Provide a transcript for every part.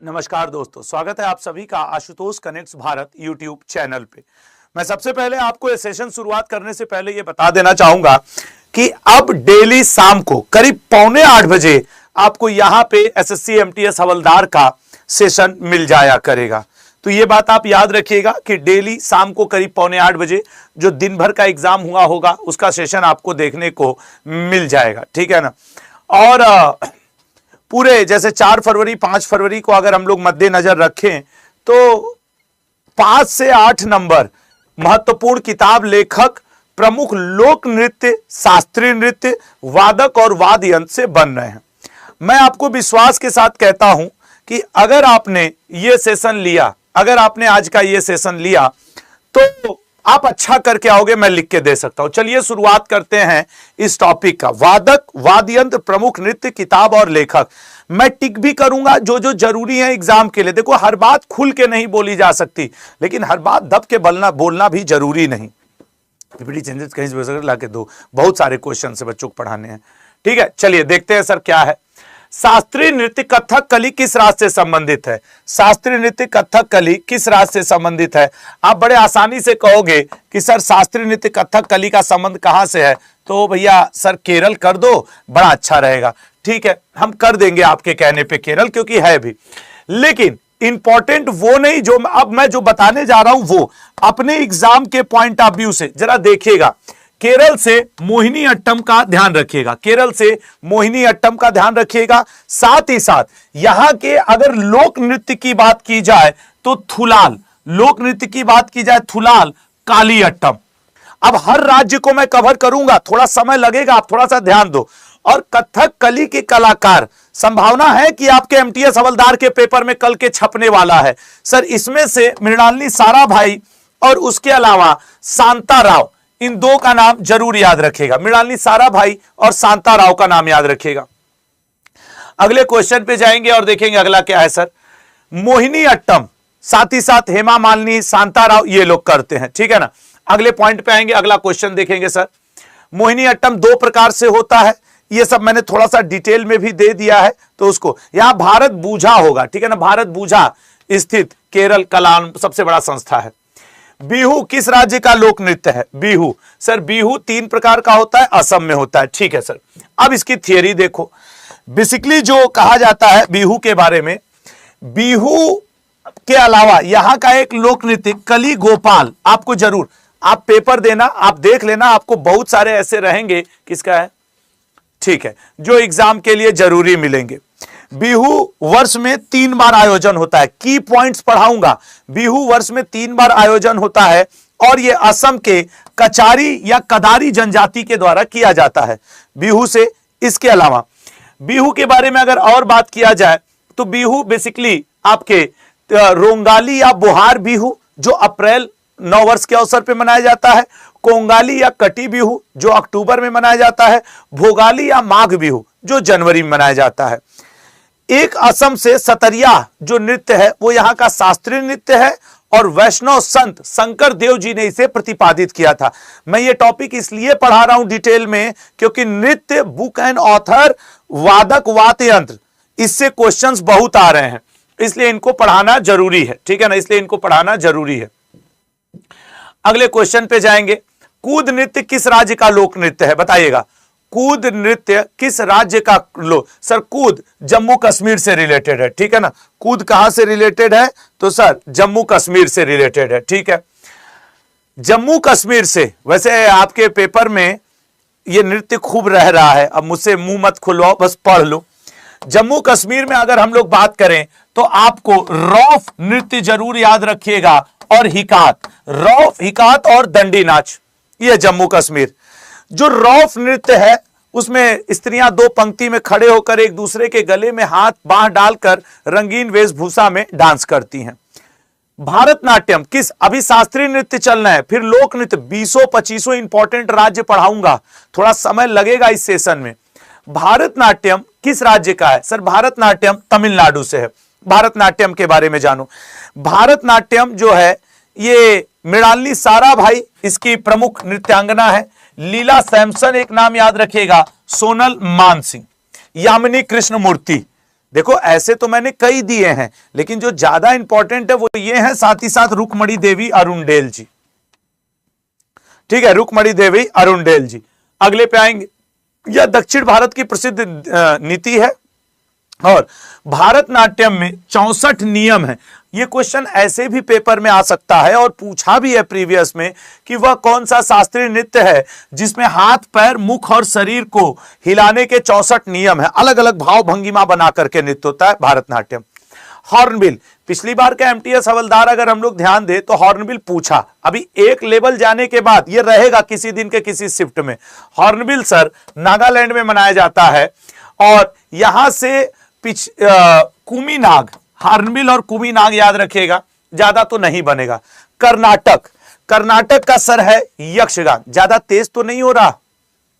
नमस्कार दोस्तों, स्वागत है आप सभी का Ashutosh connects Bharat YouTube channel पे। मैं सबसे पहले आपको ये सेशन शुरुआत करने से पहले ये बता देना चाहूंगा कि अब डेली शाम को करीब 7:45 बजे आपको यहां पे एसएससी एमटीएस हवलदार का सेशन मिल जाया करेगा। तो ये बात आप याद रखिएगा कि डेली शाम को करीब 7:45 बजे जो दिन भर का एग्जाम हुआ होगा उसका सेशन आपको देखने को मिल जाएगा, ठीक है ना। और पूरे जैसे 4 फरवरी 5 फरवरी को अगर हम लोग मद्देनजर रखें तो 5 से 8 नंबर महत्वपूर्ण किताब, लेखक, प्रमुख लोक नृत्य, शास्त्रीय नृत्य, वादक और वाद्य यंत्र से बन रहे हैं। मैं आपको विश्वास के साथ कहता हूं कि अगर आपने ये सेशन लिया, अगर आपने आज का ये सेशन लिया तो आप अच्छा करके आओगे, मैं लिख के दे सकता हूं। चलिए शुरुआत करते हैं इस टॉपिक का। वादक, वाद्य यंत्र, प्रमुख नृत्य, किताब और लेखक। मैं टिक भी करूंगा जो जो जरूरी है एग्जाम के लिए। देखो, हर बात खुल के नहीं बोली जा सकती, लेकिन हर बात दब के बोलना भी जरूरी नहीं। पीपीटी चेंजेस कहीं से ला के दो, बहुत सारे क्वेश्चन से बच्चों को पढ़ाने हैं, ठीक है। चलिए देखते हैं सर क्या है। शास्त्रीय नृत्य कथकली किस राज्य से संबंधित है? शास्त्रीय नृत्य कथकली किस राज्य से संबंधित है? आप बड़े आसानी से कहोगे कि सर शास्त्रीय नृत्य कथकली का संबंध कहां से है, तो भैया सर केरल कर दो, बड़ा अच्छा रहेगा। ठीक है, हम कर देंगे आपके कहने पे केरल, क्योंकि है भी। लेकिन इंपॉर्टेंट वो नहीं जो अब मैं जो बताने जा रहा हूं, वो अपने एग्जाम के पॉइंट ऑफ व्यू से जरा देखिएगा। केरल से मोहिनी अट्टम का ध्यान रखिएगा, केरल से मोहिनी अट्टम का ध्यान रखिएगा। साथ ही साथ यहां के अगर लोक नृत्य की बात की जाए तो थुलाल, लोक नृत्य की बात की जाए थुलाल, काली अट्टम। अब हर राज्य को मैं कवर करूंगा, थोड़ा समय लगेगा, आप थोड़ा सा ध्यान दो। और कथकली के कलाकार, संभावना है कि आपके एमटीएस हवलदार के पेपर में कल के छपने वाला है सर। इसमें से मृणालिनी साराभाई और उसके अलावा शांता राव, इन दो का नाम जरूर याद रखेगा। मृणालिनी साराभाई और शांता राव का नाम याद रखेगा। अगले क्वेश्चन पे जाएंगे और देखेंगे अगला क्या है सर। मोहिनी अट्टम, साथ ही साथ हेमा मालिनी, शांता राव, ये लोग करते हैं, ठीक है ना। अगले पॉइंट पे आएंगे, अगला क्वेश्चन देखेंगे सर। मोहिनी अट्टम 2 प्रकार से होता है, ये सब मैंने थोड़ा सा डिटेल में भी दे दिया है, तो उसको यहां भारत बूझा होगा, ठीक है ना। भारत बूझा स्थित केरल कला सबसे बड़ा संस्था है। बिहू किस राज्य का लोक नृत्य है? बिहू सर, बिहू 3 प्रकार का होता है, असम में होता है, ठीक है सर। अब इसकी थियरी देखो। बेसिकली जो कहा जाता है बिहू के बारे में, बिहू के अलावा यहां का एक लोक नृत्य कली गोपाल, आपको जरूर आप पेपर देना, आप देख लेना, आपको बहुत सारे ऐसे रहेंगे, किसका है, ठीक है, जो एग्जाम के लिए जरूरी मिलेंगे। बिहू वर्ष में 3 बार आयोजन होता है, की पॉइंट्स पढ़ाऊंगा। बिहू वर्ष में 3 बार आयोजन होता है और यह असम के कचारी या कदारी जनजाति के द्वारा किया जाता है। बिहू से इसके अलावा बिहू के बारे में अगर और बात किया जाए तो बिहू बेसिकली आपके रोंगाली या बुहार बिहू जो अप्रैल नववर्ष के अवसर पे मनाया जाता है, कोंगाली या कटी बिहू जो अक्टूबर में मनाया जाता है, भोगाली या माघ बिहू जो जनवरी में मनाया जाता है। एक असम से सतरिया जो नृत्य है वो यहाँ का शास्त्रीय नृत्य है और वैष्णव संत शंकर देव जी ने इसे प्रतिपादित किया था। मैं ये टॉपिक इसलिए पढ़ा रहा हूं डिटेल में क्योंकि नृत्य, बुक एंड ऑथर, वादक, वाद्य यंत्र, इससे क्वेश्चंस बहुत आ रहे हैं, इसलिए इनको पढ़ाना जरूरी है, ठीक है ना, इसलिए इनको पढ़ाना जरूरी है। अगले क्वेश्चन पे जाएंगे। कूद नृत्य किस राज्य का लोक नृत्य है? बताइएगा, कूद नृत्य किस राज्य का सर, कूद जम्मू कश्मीर से रिलेटेड है, ठीक है ना। कूद कहां से रिलेटेड है? तो सर जम्मू कश्मीर से रिलेटेड है, ठीक है, जम्मू कश्मीर से। वैसे आपके पेपर में ये नृत्य खूब रह रहा है, अब मुझसे मुंह मत खुलवाओ, बस पढ़ लो। जम्मू कश्मीर में अगर हम लोग बात करें तो आपको रौफ नृत्य जरूर याद रखिएगा और हिकात, रौफ, हिकात और दंडी नाच, ये जम्मू कश्मीर। जो रौफ नृत्य है उसमें स्त्रियां 2 पंक्ति में खड़े होकर एक दूसरे के गले में हाथ बांह डालकर रंगीन वेशभूषा में डांस करती हैं। भारतनाट्यम किस, अभी शास्त्रीय नृत्य चलना है, फिर लोक नृत्य 20-25 इंपॉर्टेंट राज्य पढ़ाऊंगा, थोड़ा समय लगेगा इस सेशन में। भारतनाट्यम किस राज्य का है? सर भारतनाट्यम तमिलनाडु से है। भारतनाट्यम के बारे में जानो। भारतनाट्यम जो है ये मृणालिनी साराभाई इसकी प्रमुख नृत्यांगना है। लीला सैमसन एक नाम याद रखिएगा, सोनल मानसिंह, यामिनी कृष्णमूर्ति, देखो ऐसे तो मैंने कई दिए हैं, लेकिन जो ज्यादा इंपॉर्टेंट है वो ये है, साथ ही साथ रुक्मणी देवी अरुणडेल जी। ठीक है, रुक्मणी देवी अरुणडेल जी। अगले पे आएंगे, यह दक्षिण भारत की प्रसिद्ध नीति है और भारतनाट्यम में 64 नियम है। यह क्वेश्चन ऐसे भी पेपर में आ सकता है और पूछा भी है प्रीवियस में कि वह कौन सा शास्त्रीय नृत्य है जिसमें हाथ पैर मुख और शरीर को हिलाने के 64 नियम है, अलग अलग भाव भंगिमा बना करके नृत्य होता है भारतनाट्यम। हॉर्नबिल, पिछली बार का एमटीएस हवलदार अगर हम लोग ध्यान दे तो हॉर्नबिल पूछा, अभी एक लेवल जाने के बाद यह रहेगा किसी दिन के किसी शिफ्ट में। हॉर्नबिल सर नागालैंड में मनाया जाता है और यहां से कुमीनाग, हॉर्नबिल और कुमीनाग याद रखिएगा, ज्यादा तो नहीं बनेगा। कर्नाटक, कर्नाटक का सर है यक्षगान, ज्यादा तेज तो नहीं हो रहा,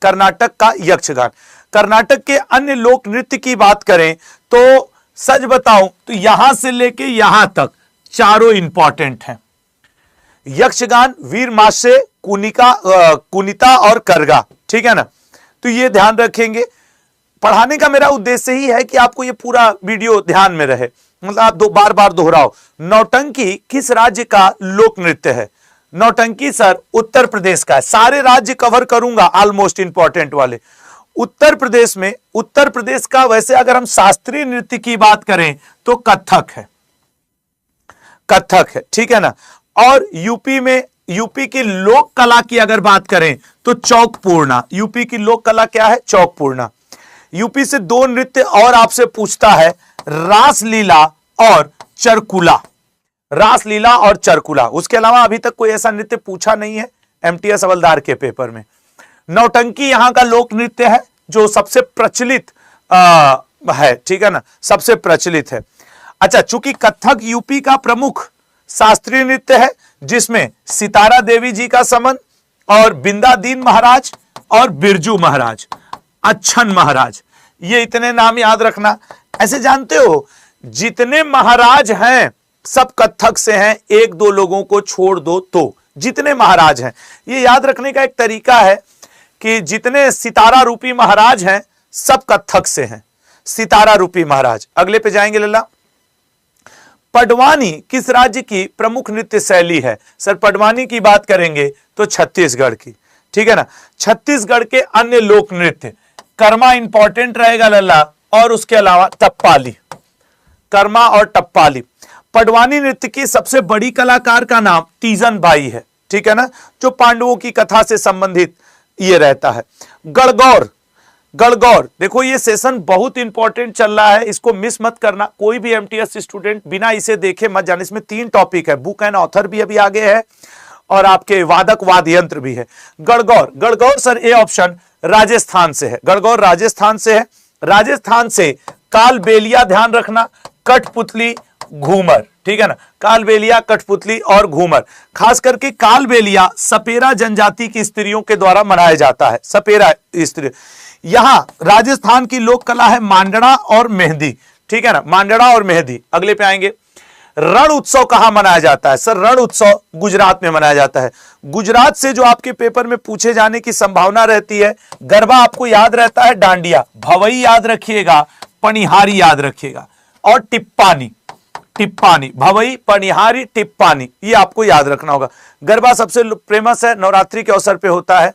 कर्नाटक का यक्षगान। कर्नाटक के अन्य लोक नृत्य की बात करें तो सच बताऊं तो यहां से लेके यहां तक चारों इंपॉर्टेंट हैं। यक्षगान, वीरमासे, कुनिता और करगा, ठीक है ना, तो ये ध्यान रखेंगे। पढ़ाने का मेरा उद्देश्य ही है कि आपको ये पूरा वीडियो ध्यान में रहे, मतलब आप बार बार दोहराओ। नौटंकी किस राज्य का लोक नृत्य है? नौटंकी सर उत्तर प्रदेश का है। सारे राज्य कवर करूंगा ऑलमोस्ट इंपॉर्टेंट वाले। उत्तर प्रदेश में, उत्तर प्रदेश का वैसे अगर हम शास्त्रीय नृत्य की बात करें तो कथक है, कथक है, ठीक है ना। और यूपी में, यूपी की लोक कला की अगर बात करें तो चौकपूर्णा, यूपी की लोक कला क्या है? चौकपूर्णा। यूपी से दो नृत्य और आपसे पूछता है, रासलीला और चरकुला, रासलीला और चरकुला। उसके अलावा अभी तक कोई ऐसा नृत्य पूछा नहीं है एमटीएस हवलदार के पेपर में। नौटंकी यहां का लोक नृत्य है जो सबसे प्रचलित है, ठीक है ना, सबसे प्रचलित है। अच्छा, चूंकि कथक यूपी का प्रमुख शास्त्रीय नृत्य है जिसमें सितारा देवी जी का समन और बिंदादीन महाराज और बिरजू महाराज, अच्छन महाराज, ये इतने नाम याद रखना। ऐसे जानते हो जितने महाराज हैं सब कथक से हैं, एक दो लोगों को छोड़ दो तो जितने महाराज हैं। ये याद रखने का एक तरीका है कि जितने सितारा रूपी महाराज हैं सब कथक से हैं, सितारा रूपी महाराज। अगले पे जाएंगे लल्ला। पडवानी किस राज्य की प्रमुख नृत्य शैली है? सर पडवानी की बात करेंगे तो छत्तीसगढ़ की, ठीक है ना। छत्तीसगढ़ के अन्य लोक नृत्य, कर्मा इंपॉर्टेंट रहेगा लल्ला, और उसके अलावा टप्पाली, कर्मा और टप्पाली। पडवानी नृत्य की सबसे बड़ी कलाकार का नाम तीजन बाई है, ठीक है ना, जो पांडवों की कथा से संबंधित ये रहता है। गणगौर, गणगौर देखो ये सेशन बहुत इंपॉर्टेंट चल रहा है, इसको मिस मत करना। कोई भी एमटीएस स्टूडेंट बिना इसे देखे मत जाने। इसमें 3 टॉपिक है, बुक एंड ऑथर भी अभी आगे है और आपके वादक वाद्य यंत्र भी है। Gangaur, Gangaur sir A option Rajasthan से है, गणगौर राजस्थान से है। राजस्थान से कालबेलिया ध्यान रखना, कठपुतली, घूमर, ठीक है ना, कालबेलिया, कठपुतली और घूमर। खास करके कालबेलिया सपेरा जनजाति की स्त्रियों के द्वारा मनाया जाता है, सपेरा स्त्री। यहां राजस्थान की लोक कला है मांडड़ा और मेहंदी, ठीक है ना, मांडड़ा और मेहंदी। अगले पे आएंगे, रण उत्सव कहां मनाया जाता है? सर रण उत्सव गुजरात में मनाया जाता है। गुजरात से जो आपके पेपर में पूछे जाने की संभावना रहती है, गरबा आपको याद रहता है, डांडिया, भवई याद रखिएगा, पनिहारी याद रखिएगा और टिप्पानी, टिप्पानी, भवई, पनिहारी, टिप्पानी, ये आपको याद रखना होगा। गरबा सबसे फेमस है, नवरात्रि के अवसर पे होता है,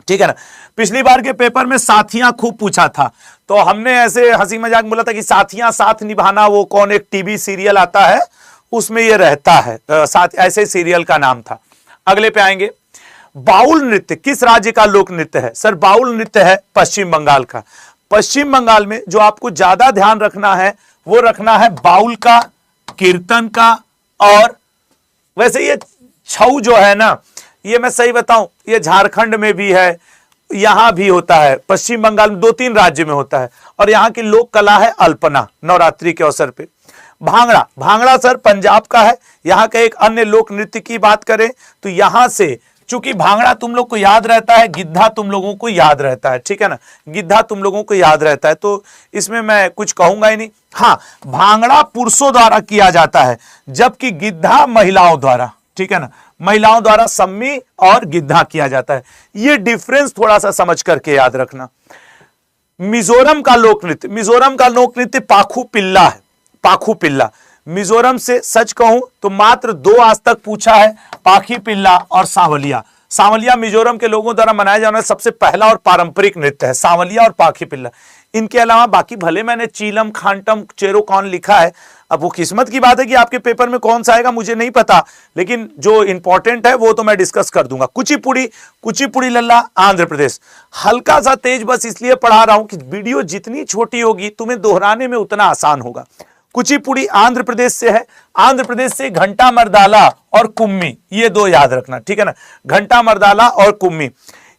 ठीक है ना। पिछली बार के पेपर में साथियां खूब पूछा था, तो हमने ऐसे हंसी मजाक बोला था कि साथियां साथ निभाना, वो कौन एक टीवी सीरियल आता है उसमें ये रहता है, साथ ऐसे सीरियल का नाम था। अगले पे आएंगे, बाउल नृत्य किस राज्य का लोक नृत्य है? सर बाउल नृत्य है पश्चिम बंगाल का। पश्चिम बंगाल में जो आपको ज्यादा ध्यान रखना है वो रखना है बाउल का, कीर्तन का, और वैसे ये छऊ जो है ना, ये मैं सही बताऊं ये झारखंड में भी है, यहां भी होता है, पश्चिम बंगाल में 2-3 राज्य में होता है। और यहां की लोक कला है अल्पना, नवरात्रि के अवसर पे। भांगड़ा, भांगड़ा सर पंजाब का है। यहां के एक अन्य लोक नृत्य की बात करें तो यहां से, चूंकि भांगड़ा तुम लोग को याद रहता है, गिद्धा तुम लोगों को याद रहता है, ठीक है ना, गिद्धा तुम लोगों को याद रहता है, तो इसमें मैं कुछ कहूंगा ही नहीं। हाँ, भांगड़ा पुरुषों द्वारा किया जाता है जबकि गिद्धा महिलाओं द्वारा, ठीक है ना, महिलाओं द्वारा सम्मी और गिद्धा किया जाता है। ये डिफरेंस थोड़ा सा समझ करके याद रखना। मिजोरम का लोक नृत्य, मिजोरम का लोक नृत्य पाखु पिल्ला है, पाखु पिल्ला। मिजोरम से सच कहूं तो मात्र 2 आज तक पूछा है, पाखी पिल्ला और सांवलिया। सांवलिया मिजोरम के लोगों द्वारा मनाया जाने वाला सबसे पहला और पारंपरिक नृत्य है, सांवलिया और पाखी पिल्ला। इनके अलावा बाकी भले मैंने चीलम, खांटम, चेरोकॉन लिखा है, अब वो किस्मत की बात है कि आपके पेपर में कौन सा आएगा मुझे नहीं पता, लेकिन जो इंपॉर्टेंट है वो तो मैं डिस्कस कर दूंगा। कुचिपुड़ी, कुचिपुड़ी लल्ला आंध्र प्रदेश। हल्का सा तेज बस इसलिए पढ़ा रहा हूं कि वीडियो जितनी छोटी होगी तुम्हें दोहराने में उतना आसान होगा। कुचिपुड़ी आंध्र प्रदेश से है। आंध्र प्रदेश से घंटा मर्दाला और कुम्मी, ये 2 याद रखना, ठीक है ना, घंटा मर्दाला और कुम्मी।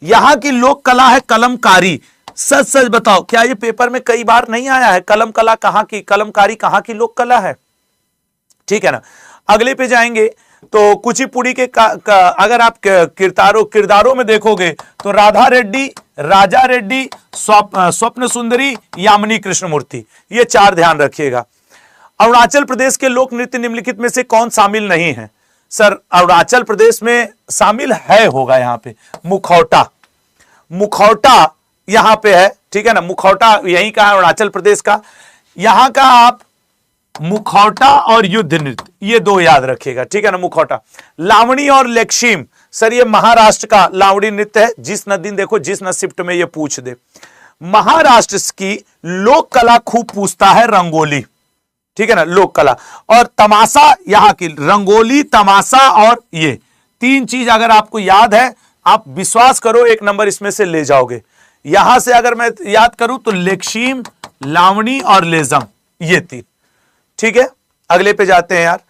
यहां की लोक कला है कलमकारी। सच सच बताओ, क्या ये पेपर में कई बार नहीं आया है? कलम कला कहां की, कलमकारी कहां की लोक कला है? ठीक है ना। अगले पे जाएंगे तो कुचिपुड़ी के अगर आप किरदारों में देखोगे तो राधा रेड्डी, राजा रेड्डी, स्वप्न सुंदरी, यामिनी कृष्णमूर्ति, ये 4 ध्यान रखिएगा। अरुणाचल प्रदेश के लोक नृत्य निम्नलिखित में से कौन शामिल नहीं है? सर अरुणाचल प्रदेश में शामिल है, होगा यहां पे मुखौटा, मुखौटा यहां पे है, ठीक है ना, मुखौटा यहीं का है अरुणाचल प्रदेश का। यहां का आप मुखौटा और युद्ध नृत्य, ये 2 याद रखिएगा, ठीक है ना, मुखौटा। लावणी और लेक्शिम, सर ये महाराष्ट्र का लावणी नृत्य है। जिस नदी देखो, जिस न शिफ्ट में ये पूछ दे। महाराष्ट्र की लोक कला खूब पूछता है रंगोली, ठीक है ना, लोक कला। और तमाशा यहां की रंगोली, तमाशा और ये 3 चीज अगर आपको याद है, आप विश्वास करो 1 नंबर इसमें से ले जाओगे। यहां से अगर मैं याद करूं तो लेक्शिम, लावणी और लेजम, ये 3, ठीक है। अगले पे जाते हैं यार।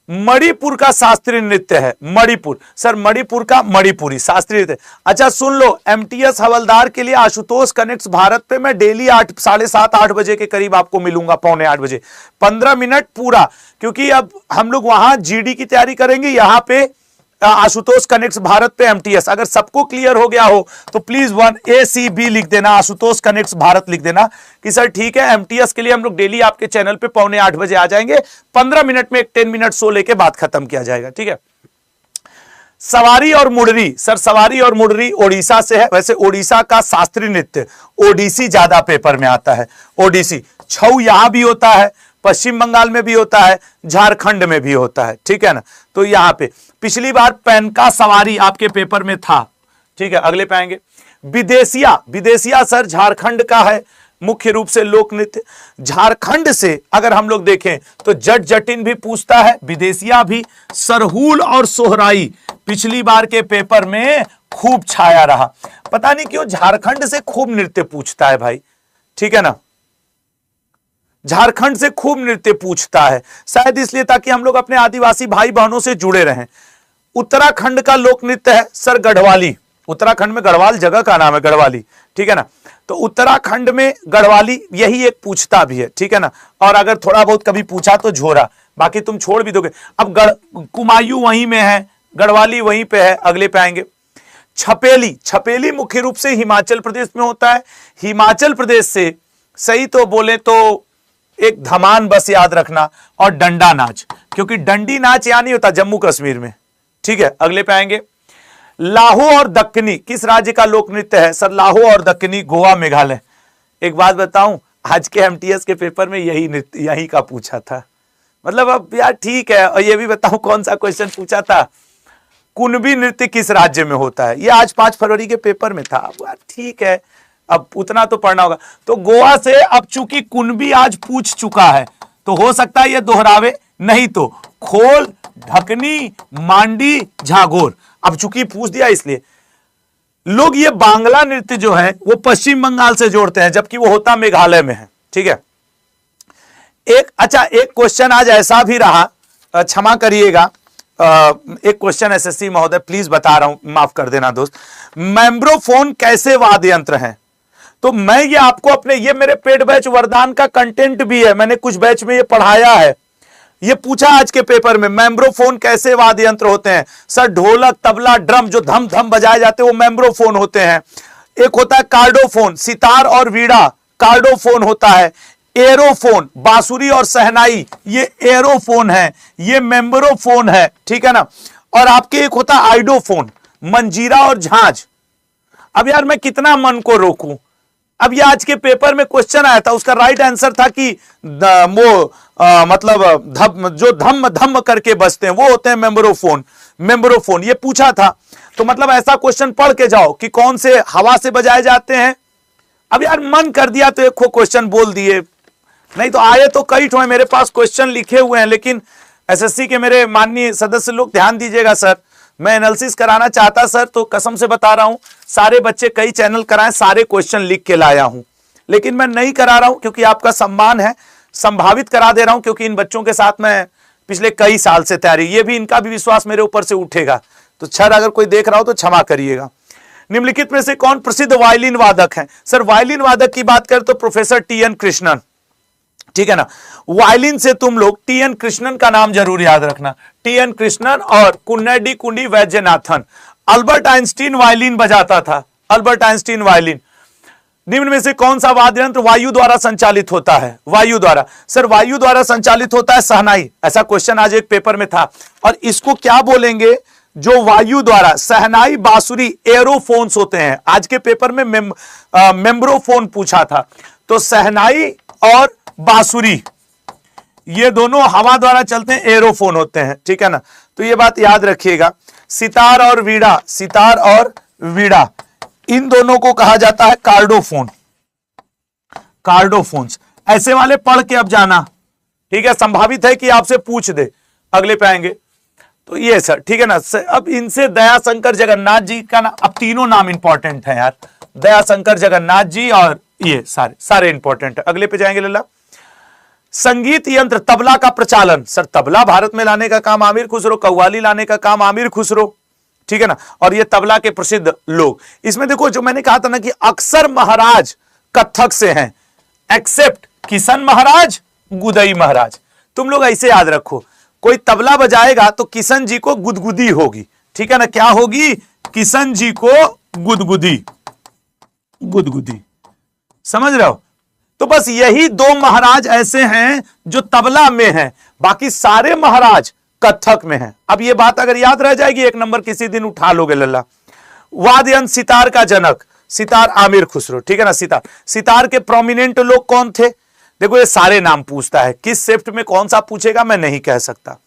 मणिपुर का शास्त्रीय नृत्य है, मणिपुर। सर मणिपुर का मणिपुरी शास्त्रीय नृत्य। अच्छा सुन लो, एमटीएस हवलदार के लिए आशुतोष कनेक्ट्स भारत पे मैं डेली 7:30-8 बजे के करीब आपको मिलूंगा, 7:45 बजे, 15 मिनट पूरा, क्योंकि अब हम लोग वहां जीडी की तैयारी करेंगे, यहां पे आशुतोष कनेक्ट्स भारत पे एमटीएस। अगर सबको क्लियर हो गया हो तो प्लीज 1 ACB लिख देना, आशुतोष कनेक्ट्स भारत लिख देना कि सर ठीक है, एमटीएस के लिए हम लोग डेली आपके चैनल पे 7:45 बजे आ जाएंगे। 15 मिनट में 10 मिनट शो लेके बात खत्म किया जाएगा, ठीक है। सवारी और मुडरी, सर सवारी और मुडरी ओडिशा से है। वैसे ओडिशा का शास्त्रीय नृत्य ओडिसी ज्यादा पेपर में आता है, ओडिसी। छऊ यहां भी होता है, पश्चिम बंगाल में भी होता है, झारखंड में भी होता है, ठीक है ना। तो यहां पे पिछली बार पैनका सवारी आपके पेपर में था, ठीक है। अगले पे आएंगे। विदेशिया, विदेशिया सर झारखंड का है मुख्य रूप से लोक नृत्य। झारखंड से अगर हम लोग देखें तो जट जटिन भी पूछता है, विदेशिया भी। सरहुल और सोहराई पिछली बार के पेपर में खूब छाया रहा, पता नहीं क्यों झारखंड से खूब नृत्य पूछता है भाई, ठीक है ना, झारखंड से खूब नृत्य पूछता है, शायद इसलिए ताकि हम लोग अपने आदिवासी भाई बहनों से जुड़े रहें। उत्तराखंड का लोक नृत्य है सर गढ़वाली। उत्तराखंड में गढ़वाल जगह का नाम है, गढ़वाली, ठीक है ना। तो उत्तराखंड में गढ़वाली यही एक पूछता भी है, ठीक है ना। और अगर थोड़ा बहुत कभी पूछा तो झोरा, बाकी तुम छोड़ भी दोगे। अब कुमायूं वहीं में है, गढ़वाली वहीं पे है। अगले पे आएंगे। छपेली, छपेली मुख्य रूप से हिमाचल प्रदेश में होता है। हिमाचल प्रदेश से सही तो बोले तो एक धमान बस याद रखना, और डंडा नाच, क्योंकि डंडी नाच यहां नहीं होता, जम्मू कश्मीर में, ठीक है। अगले पे आएंगे। लाहो और दक्कनी किस राज्य का लोक नृत्य है? सर लाहो और दक्कनी गोवा, मेघालय। एक बात बताऊं, आज के एमटीएस के पेपर में यही नृत्य यही का पूछा था, मतलब अब यार ठीक है। और ये भी बताऊं कौन सा क्वेश्चन पूछा था, कुणबी नृत्य किस राज्य में होता है? ये आज 5 फरवरी के पेपर में था। अब यार ठीक है, अब उतना तो पढ़ना होगा। तो गोवा से अब चूंकि कुणबी आज पूछ चुका है तो हो सकता है ये दोहरावे, नहीं तो खोल, ढकनी, मांडी, झागोर। अब चूंकि पूछ दिया इसलिए लोग ये बांग्ला नृत्य जो है वो पश्चिम बंगाल से जोड़ते हैं, जबकि वो होता मेघालय में है, ठीक है। एक क्वेश्चन आज ऐसा भी रहा, क्षमा करिएगा, एक क्वेश्चन एसएससी महोदय प्लीज बता रहा हूं, माफ कर देना दोस्त। मेम्ब्रोफोन कैसे वाद्य यंत्र है? तो मैं ये आपको अपने, ये मेरे पेड बैच वरदान का कंटेंट भी है, मैंने कुछ बैच में ये पढ़ाया है। ये पूछा आज के पेपर में, मेम्ब्रोफोन कैसे वाद्य यंत्र होते हैं? सर ढोलक, तबला, ड्रम जो धम धम बजाए जाते हैं वो मेम्ब्रोफोन होते हैं। एक होता है कार्डोफोन, सितार और वीणा कार्डोफोन होता है। एरोफोन, बांसुरी और शहनाई, ये एरोफोन है, ये मेम्ब्रोफोन है, ठीक है ना। और आपके एक होता है आइडोफोन, मंजीरा और झांझ। अब यार मैं कितना मन को रोकूं, अब ये आज के पेपर में क्वेश्चन आया था, उसका राइट आंसर था कि मतलब जो धम धम करके बजते हैं वो होते हैं मेम्ब्रोफोन। मेम्ब्रोफोन ये पूछा था, तो मतलब ऐसा क्वेश्चन पढ़ के जाओ कि कौन से हवा से बजाए जाते हैं। अब यार मन कर दिया तो एक क्वेश्चन बोल दिए, नहीं तो आए तो कई ठो मेरे पास क्वेश्चन लिखे हुए हैं, लेकिन एसएससी के मेरे माननीय सदस्य लोग ध्यान दीजिएगा सर, मैं एनालिसिस कराना चाहता सर तो कसम से बता रहा हूं, सारे बच्चे कई चैनल कराएं, सारे क्वेश्चन लिख के लाया हूं, लेकिन मैं नहीं करा रहा हूं क्योंकि आपका सम्मान है, संभावित करा दे रहा हूं क्योंकि इन बच्चों के साथ मैं पिछले कई साल से तैयारी, ये भी इनका भी विश्वास मेरे ऊपर से उठेगा, तो सर अगर कोई देख रहा हो तो क्षमा करिएगा। निम्नलिखित में से कौन प्रसिद्ध वायलिन वादक है? सर वायलिन वादक की बात करें तो प्रोफेसर टी.एन. कृष्णन, ठीक है ना। वायलिन से तुम लोग टी.एन. कृष्णन का नाम जरूर याद रखना, टी.एन. कृष्णन और कुन्नेडी कुंडी वैद्यनाथन। अल्बर्ट आइंस्टीन वायलिन बजाता था, अल्बर्ट आइंस्टीन वायलिन। निम्न में से कौन सा वाद्य यंत्र वायु द्वारा संचालित होता है? वायु द्वारा, सर वायु द्वारा संचालित होता है शहनाई, ऐसा क्वेश्चन आज एक पेपर में था। और इसको क्या बोलेंगे जो वायु द्वारा, शहनाई, बांसुरी, एरोफोन्स होते हैं। आज के पेपर में मेम्ब्रोफोन पूछा था, तो शहनाई और बांसुरी ये दोनों हवा द्वारा चलते हैं, एरोफोन होते हैं, ठीक है ना। तो ये बात याद रखिएगा। सितार और वीणा, सितार और वीणा इन दोनों को कहा जाता है कार्डोफोन, कार्डोफोन्स। ऐसे वाले पढ़ के अब जाना, ठीक है, संभावित है कि आपसे पूछ दे, अगले पे आएंगे। तो ये सर, ठीक है ना। अब इनसे दयाशंकर जगन्नाथ जी का ना, अब तीनों नाम इंपॉर्टेंट है यार, दयाशंकर जगन्नाथ जी और ये सारे इंपॉर्टेंट है। अगले पे जाएंगे लल्ला। संगीत यंत्र तबला का प्रचालन, सर तबला भारत में लाने का काम आमिर खुसरो, कव्वाली लाने का काम आमिर खुसरो, ठीक है ना। और ये तबला के प्रसिद्ध लोग। इसमें देखो जो मैंने कहा था ना कि अक्सर महाराज कथक से हैं, एक्सेप्ट किशन महाराज, गुदई महाराज। तुम लोग ऐसे याद रखो, कोई तबला बजाएगा तो किशन जी को गुदगुदी होगी, ठीक है ना। क्या होगी? किशन जी को गुदगुदी, गुदगुदी, समझ रहे हो। तो बस यही दो महाराज ऐसे हैं जो तबला में हैं, बाकी सारे महाराज कथक में हैं। अब ये बात अगर याद रह जाएगी, एक नंबर किसी दिन उठा लोगे लल्ला। वाद्य यंत्र सितार का जनक, सितार आमिर खुसरो, ठीक है ना। सितार, सितार के प्रोमिनेंट लोग कौन थे? देखो ये सारे नाम पूछता है, किस शिफ्ट में कौन सा पूछेगा मैं नहीं कह सकता।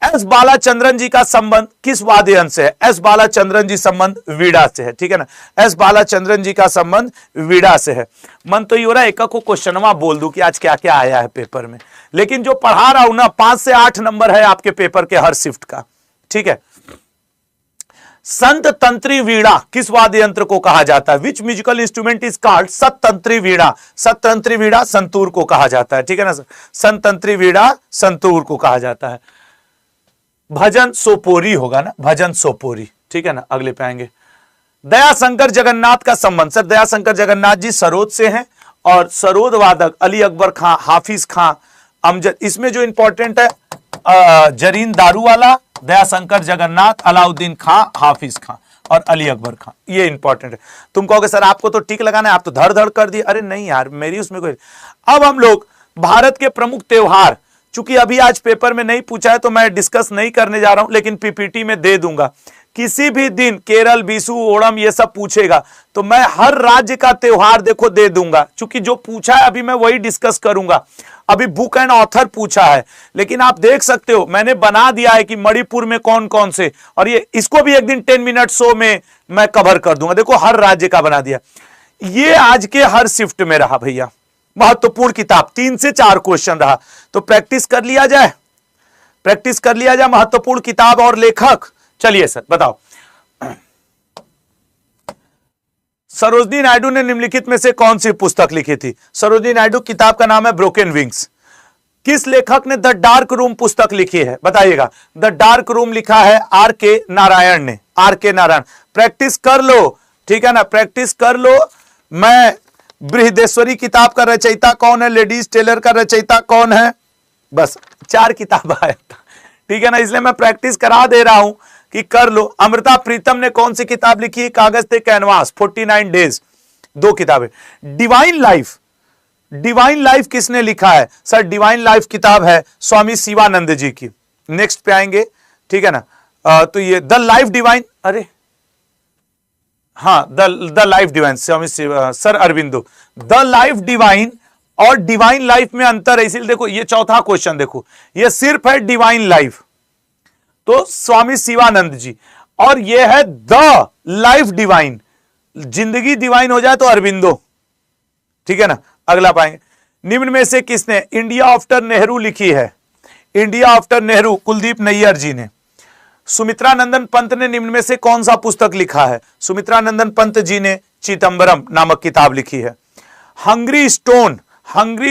एस बालाचंद्रन जी का संबंध किस वाद्य यंत्र से है? एस बालाचंद्रन जी संबंध वीणा से है, ठीक है ना। एस बालाचंद्रन जी का संबंध वीणा से है। मन तो ये हो रहा है एक को क्वेश्चनवा बोल दूं कि आज क्या क्या आया है पेपर में, लेकिन जो पढ़ा रहा हूं ना 5 से 8 नंबर है आपके पेपर के हर शिफ्ट का, ठीक है। संत तंत्री वीणा किस वाद्य यंत्र को कहा जाता है? Which musical instrument is called satantri veena? Satantri veena santoor को कहा जाता है, ठीक है ना। संतंत्री वीणा संतूर को कहा जाता है। भजन सोपोरी होगा ना, भजन सोपोरी, ठीक है ना। अगले पे आएंगे। दयाशंकर जगन्नाथ का संबंध, सर दयाशंकर जगन्नाथ जी सरोद से हैं और सरोद वादक अली अकबर खां, हाफिज खां, अमजद। इसमें जो इंपॉर्टेंट है जरीन दारू वाला, दयाशंकर जगन्नाथ, अलाउद्दीन खां, हाफिज खां और अली अकबर खां, ये इंपॉर्टेंट है। तुम कहोगे सर आपको तो टिक लगाना है, आप तो धड़ धड़ कर दिए। अरे नहीं यार, मेरी उसमें कोई। अब हम लोग भारत के प्रमुख त्योहार, चूंकि अभी आज पेपर में नहीं पूछा है तो मैं डिस्कस नहीं करने जा रहा हूं, लेकिन पीपीटी में दे दूंगा। किसी भी दिन केरल, बीसू, ओणम ये सब पूछेगा तो मैं हर राज्य का त्योहार देखो दे दूंगा, चूंकि जो पूछा है अभी मैं वही डिस्कस करूंगा। अभी बुक एंड ऑथर पूछा है, लेकिन आप देख सकते हो मैंने बना दिया है कि मणिपुर में कौन कौन से, और ये इसको भी एक दिन 10 मिनट शो में मैं कवर कर दूंगा। देखो हर राज्य का बना दिया। ये आज के हर शिफ्ट में रहा भैया, महत्वपूर्ण किताब, 3 से 4 क्वेश्चन रहा, तो प्रैक्टिस कर लिया जाए, प्रैक्टिस कर लिया जाए। महत्वपूर्ण किताब और लेखक, चलिए सर बताओ। सरोजिनी नायडू ने निम्नलिखित में से कौन सी पुस्तक लिखी थी? सरोजिनी नायडू किताब का नाम है ब्रोकन विंग्स। किस लेखक ने द डार्क रूम पुस्तक लिखी है? बताइएगा। द डार्क रूम लिखा है आर के नारायण ने, आर के नारायण। प्रैक्टिस कर लो, ठीक है ना, प्रैक्टिस कर लो। मैं बृहदेश्वरी किताब का रचयिता कौन है, लेडीज टेलर का रचयिता कौन है, बस 4 किताब आया था, ठीक है ना, इसलिए मैं प्रैक्टिस करा दे रहा हूं कि कर लो। अमृता प्रीतम ने कौन सी किताब लिखी है? कागज पे कैनवास, 49 डेज, 2 किताबें। डिवाइन लाइफ, डिवाइन लाइफ किसने लिखा है? सर डिवाइन लाइफ किताब है स्वामी शिवानंद जी की। नेक्स्ट पे आएंगे, ठीक है ना। तो ये द लाइफ डिवाइन, अरे हाँ, the life divine, Swami sir Aurobindo. The life divine और डिवाइन लाइफ में अंतर है, इसीलिए देखो ये चौथा क्वेश्चन देखो, ये सिर्फ है डिवाइन लाइफ, तो स्वामी शिवानंद जी, और ये है द लाइफ डिवाइन, जिंदगी डिवाइन हो जाए तो अरविंदो, ठीक है ना। अगला पाएंगे, निम्न में से किसने इंडिया आफ्टर नेहरू लिखी है? इंडिया आफ्टर नेहरू कुलदीप नैयर जी ने। सुमित्रा नंदन पंत ने निम्न में से कौन सा पुस्तक लिखा है? सुमित्रा नंदन पंत जी ने चिदंबरम नामक किताब लिखी है। हंग्री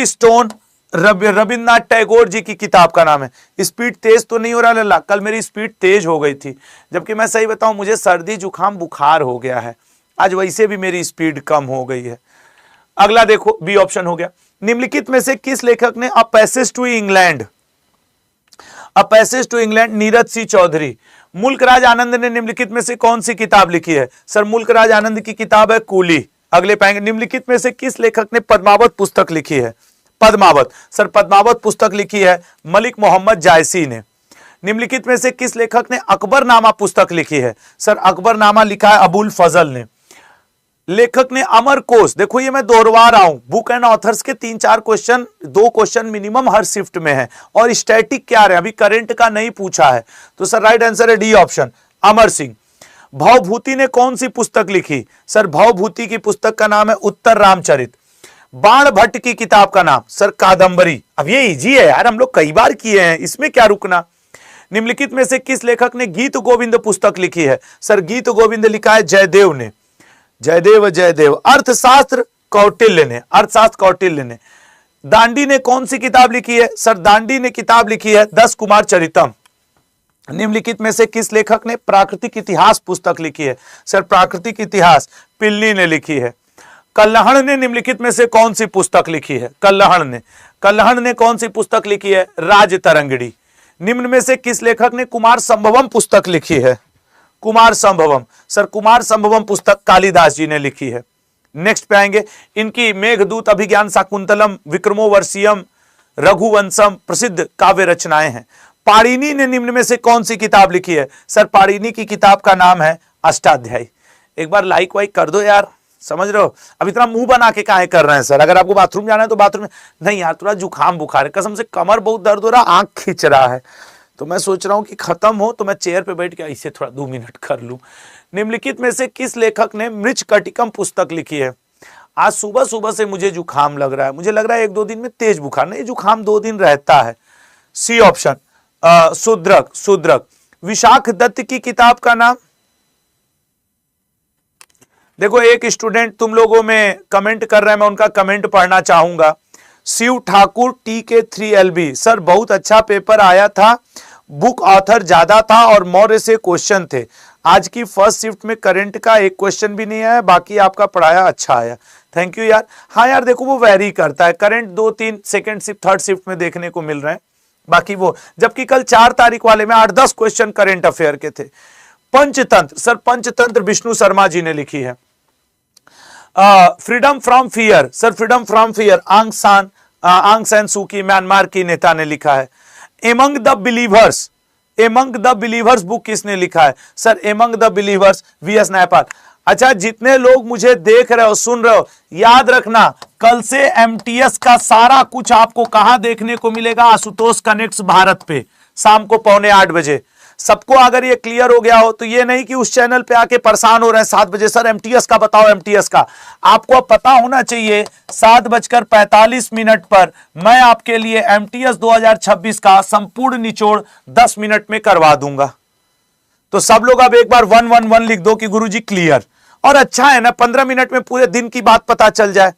स्टोन रविन्द्रनाथ टैगोर जी की किताब का नाम है। स्पीड तेज तो नहीं हो रहा लल्ला? कल मेरी स्पीड तेज हो गई थी, जबकि मैं सही बताऊं मुझे सर्दी जुकाम बुखार हो गया है, आज वैसे भी मेरी स्पीड कम हो गई है। अगला देखो, बी ऑप्शन हो गया। निम्नलिखित में से किस लेखक ने a passage to England, a passage to England, Neeraj C Chaudhary. Mulkraj Anand ने निम्नलिखित में से कौन सी किताब लिखी है? सर मुल्कराज आनंद की किताब है कूली। अगले पाएंगे, निम्नलिखित में से किस लेखक ने पद्मावत पुस्तक लिखी है? पद्मावत, सर पद्मावत पुस्तक लिखी है मलिक मोहम्मद जायसी ने। निम्नलिखित में से किस लेखक ने अकबरनामा पुस्तक लिखी है? सर अकबरनामा लिखा है अबुल फजल ने। लेखक ने अमर कोश, देखो ये मैं दोहरवा रहा हूं, बुक एंड ऑथर्स के 3-4 क्वेश्चन, 2 क्वेश्चन मिनिमम हर शिफ्ट में है, और स्टैटिक क्या रहे, अभी करंट का नहीं पूछा है, तो सर राइट आंसर है डी ऑप्शन, अमर सिंह। भवभूति ने कौन सी पुस्तक लिखी? सर भवभूति की पुस्तक का नाम है उत्तर रामचरित। बाण भट्ट की किताब का नाम? सर कादंबरी। अब ये इजी है यार, हम लोग कई बार किए हैं, इसमें क्या रुकना। निम्नलिखित में से किस लेखक ने गीत गोविंद पुस्तक लिखी है? सर गीत गोविंद लिखा है जयदेव ने, जयदेव जयदेव। अर्थशास्त्र कौटिल्य ने, अर्थशास्त्र कौटिल्य ने। दांडी ने कौन सी किताब लिखी है? सर दांडी ने किताब लिखी है 10 कुमार चरितम। निम्नलिखित में से किस लेखक ने प्राकृतिक इतिहास पुस्तक लिखी है? सर प्राकृतिक इतिहास पिल्ली ने लिखी है। कल्हण ने निम्नलिखित में से कौन सी पुस्तक लिखी है? कल्हण ने कौन सी पुस्तक लिखी है? राज तरंगिणी। निम्न में से किस लेखक ने कुमार संभवम पुस्तक लिखी है? कुमार संभवम, सर कुमार संभवम पुस्तक कालिदास जी ने लिखी है। नेक्स्ट पे आएंगे, इनकी मेघदूत, अभिज्ञान शाकुंतलम, विक्रमोर्वशीयम, रघुवंशम प्रसिद्ध काव्य रचनाएं हैं। पाणिनि ने निम्न में से कौन सी किताब लिखी है? सर पाणिनि की किताब का नाम है अष्टाध्यायी। एक बार लाइक वाइक कर दो यार, समझ रहे हो? अब इतना मुंह बना के काहे कर रहे हैं सर? अगर आपको बाथरूम जाना है तो बाथरूम में, नहीं यार थोड़ा जुकाम बुखार है, कसम से कमर बहुत दर्द हो रहा, आंख खींच रहा है, तो मैं सोच रहा हूं कि खत्म हो तो मैं चेयर पे बैठ के इसे थोड़ा 2 मिनट कर लूं। निम्नलिखित में से किस लेखक ने मृच्छकटिकम पुस्तक लिखी है? आज सुबह सुबह से मुझे जुकाम लग रहा है, मुझे लग रहा है 1-2 दिन में तेज बुखार, नहीं जुकाम 2 दिन रहता है। C option Shudraka. Vishakhadatta की किताब का नाम? देखो एक स्टूडेंट तुम लोगों में कमेंट कर रहे हैं, मैं उनका कमेंट पढ़ना चाहूंगा। Shiv Thakur TK 3LB, sir बहुत अच्छा पेपर आया था, बुक ऑथर ज्यादा था और मौर्य से क्वेश्चन थे। आज की फर्स्ट शिफ्ट में करंट का एक क्वेश्चन भी नहीं आया, बाकी आपका पढ़ाया अच्छा आया, थैंक यू यार। हाँ यार देखो वो वेरी करता है, current 2-3 second shift third shift में देखने को मिल रहे हैं, बाकी वो, जबकि कल 4 तारीख वाले में 8-10 क्वेश्चन करंट अफेयर के थे। पंचतंत्र, सर पंचतंत्र विष्णु शर्मा जी ने लिखी है। Freedom from fear, sir freedom from fear आंग सान सू की, म्यांमार की नेता ने लिखा है। एमंग द बिलीवर्स बुक किसने लिखा है? Sir among the believers VS Naipal. अच्छा जितने लोग मुझे देख रहे हो सुन रहे हो, याद रखना कल से MTS का सारा कुछ आपको कहां देखने को मिलेगा? आशुतोष कनेक्ट्स भारत पे शाम को 7:45 बजे। सबको अगर ये क्लियर हो गया हो तो ये नहीं कि उस चैनल पे आके परेशान हो रहे हैं 7 बजे, सर MTS का बताओ, MTS का आपको अब पता होना चाहिए। 7:45 पर मैं आपके लिए MTS 2026 का संपूर्ण निचोड़ 10 मिनट में करवा दूंगा। तो सब लोग अब एक बार 111 लिख दो कि गुरुजी क्लियर। और अच्छा है ना 15 मिनट में पूरे दिन की बात पता चल जाए,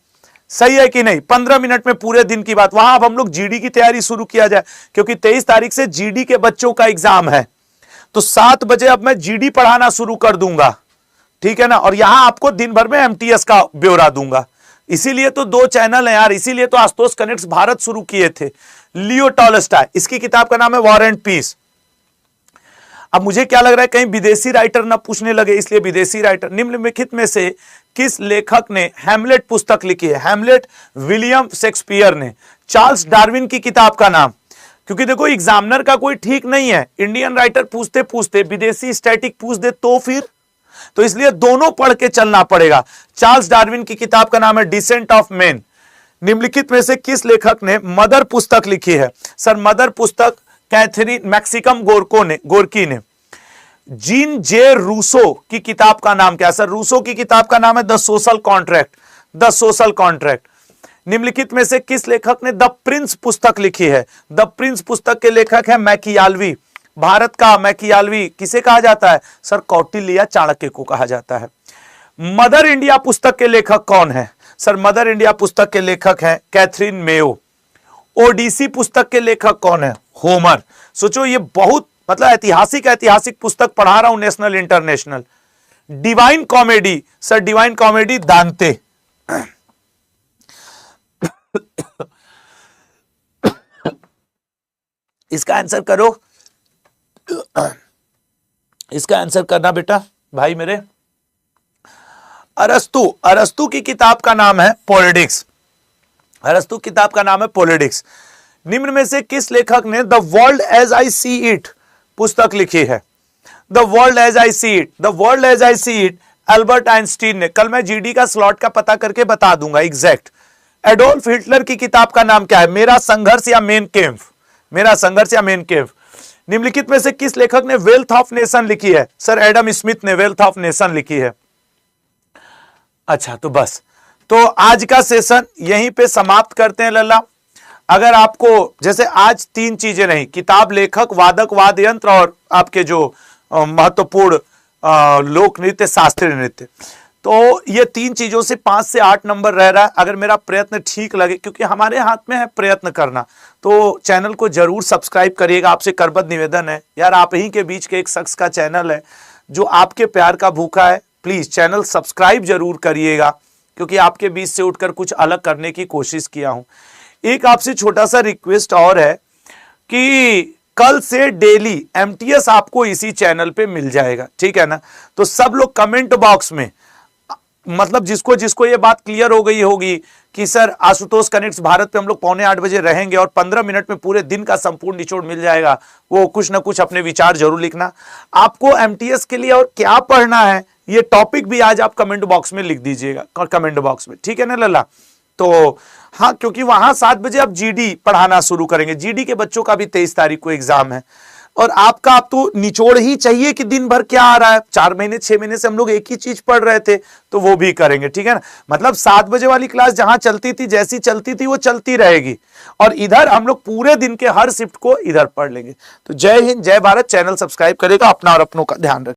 सही है कि नहीं? 15 मिनट में पूरे दिन की बात। वहां अब हम लोग GD की तैयारी शुरू किया जाए, क्योंकि 23 तारीख से GD के बच्चों का एग्जाम है, तो 7 बजे अब मैं GD पढ़ाना शुरू कर दूंगा, ठीक है ना? और यहां आपको दिन भर में MTS का ब्यौरा दूंगा। इसीलिए तो 2 चैनल है यार, इसीलिए तो आशुतोष कनेक्ट्स भारत शुरू किए थे। लियो टॉलस्टॉय, इसकी किताब का नाम है वॉर एंड पीस। अब मुझे क्या लग रहा है कहीं विदेशी राइटर ना पूछने लगे, इसलिए विदेशी राइटर। निम्नलिखित में से किस लेखक ने हैमलेट पुस्तक लिखी है? हैमलेट विलियम शेक्सपियर ने। चार्ल्स डार्विन की किताब का नाम? क्योंकि देखो एग्जामिनर का कोई ठीक नहीं है, इंडियन राइटर पूछते पूछते विदेशी स्टैटिक पूछ दे तो फिर तो इसलिए दोनों पढ़ के चलना पड़ेगा। चार्ल्स डार्विन की किताब का नाम है डिसेंट ऑफ मैन। निम्नलिखित में से किस लेखक ने मदर पुस्तक लिखी है? सर मदर पुस्तक कैथरीन मैक्सिकम गोर्की ने। जीन जे रूसो की किताब का नाम क्या है? सर रूसो की किताब का नाम है the social contract. The social contract. निम्नलिखित में से किस लेखक ने द प्रिंस पुस्तक लिखी है? द प्रिंस पुस्तक के लेखक है मैकियालवी। भारत का मैकियालवी किसे कहा जाता है? सर कौटिल्य चाणक्य को कहा जाता है। मदर इंडिया पुस्तक के लेखक कौन है? सर मदर इंडिया पुस्तक के लेखक हैं कैथरीन मेयो। ओडिसी पुस्तक के लेखक कौन है? होमर। सोचो ये बहुत मतलब ऐतिहासिक पुस्तक पढ़ा रहा हूं, national international. Divine comedy, sir divine comedy दांते। इसका आंसर करो, इसका आंसर करना बेटा भाई मेरे। अरस्तु की किताब का नाम है पॉलिटिक्स। अरस्तु किताब का नाम है पॉलिटिक्स। निम्न में से किस लेखक ने the world as I see it पुस्तक लिखी है? The world as I see it, the world as I see it Albert Einstein ने। कल मैं जीडी का स्लॉट का पता करके बता दूंगा एग्जैक्ट। एडोल्फ हिटलर की किताब का नाम क्या है? मेरा संघर्ष या मेन कैम्प। मेरा संघर्ष या मेन कैम्प। निम्नलिखित में से किस लेखक ने वेल्थ ऑफ नेशन लिखी है? सर एडम स्मिथ ने वेल्थ ऑफ नेशन लिखी है। अच्छा तो बस, तो आज का सेशन यहीं पे समाप्त करते हैं लल्ला। अगर आपको जैसे आज 3 चीजें रही, किताब, लेखक, वादक, वाद्य यंत्र और आपके जो महत्वपूर्ण लोक नृत्य, शास्त्रीय नृत्य, तो ये 3 चीजों से 5 से 8 नंबर रह रहा है। अगर मेरा प्रयत्न ठीक लगे, क्योंकि हमारे हाथ में है प्रयत्न करना, तो चैनल को जरूर सब्सक्राइब करिएगा। आपसे करबद्ध निवेदन है यार, आप ही के बीच के एक शख्स का चैनल है जो आपके प्यार का भूखा है। प्लीज चैनल सब्सक्राइब जरूर करिएगा, क्योंकि आपके बीच से उठकर कुछ अलग करने की कोशिश किया हूं। एक आपसे छोटा सा रिक्वेस्ट और है कि कल से डेली एमटीएस आपको इसी चैनल पे मिल जाएगा, ठीक है ना? तो सब लोग कमेंट बॉक्स में, मतलब जिसको जिसको ये बात क्लियर हो गई होगी कि सर आशुतोष कनेक्ट्स भारत पे हम लोग 7:45 बजे रहेंगे और 15 मिनट में पूरे दिन का संपूर्ण निचोड़ मिल जाएगा, वो कुछ ना कुछ अपने विचार जरूर लिखना। आपको एमटीएस के लिए और क्या पढ़ना है ये टॉपिक भी आज आप कमेंट बॉक्स में लिख दीजिएगा, कमेंट बॉक्स में, ठीक है ना लल्ला? तो हाँ, क्योंकि वहां 7 बजे आप जीडी पढ़ाना शुरू करेंगे। जीडी के बच्चों का भी 23 तारीख को एग्जाम है, और आपका आप तो निचोड़ ही चाहिए कि दिन भर क्या आ रहा है। 4 महीने 6 महीने से हम लोग एक ही चीज पढ़ रहे थे, तो वो भी करेंगे, ठीक है ना? मतलब 7 बजे वाली क्लास जहां चलती थी, जैसी चलती थी वो चलती रहेगी, और इधर हम लोग पूरे दिन के हर शिफ्ट को इधर पढ़ लेंगे। तो जय हिंद, जय भारत। चैनल सब्सक्राइब करेगा, अपना और अपनों का ध्यान रखें।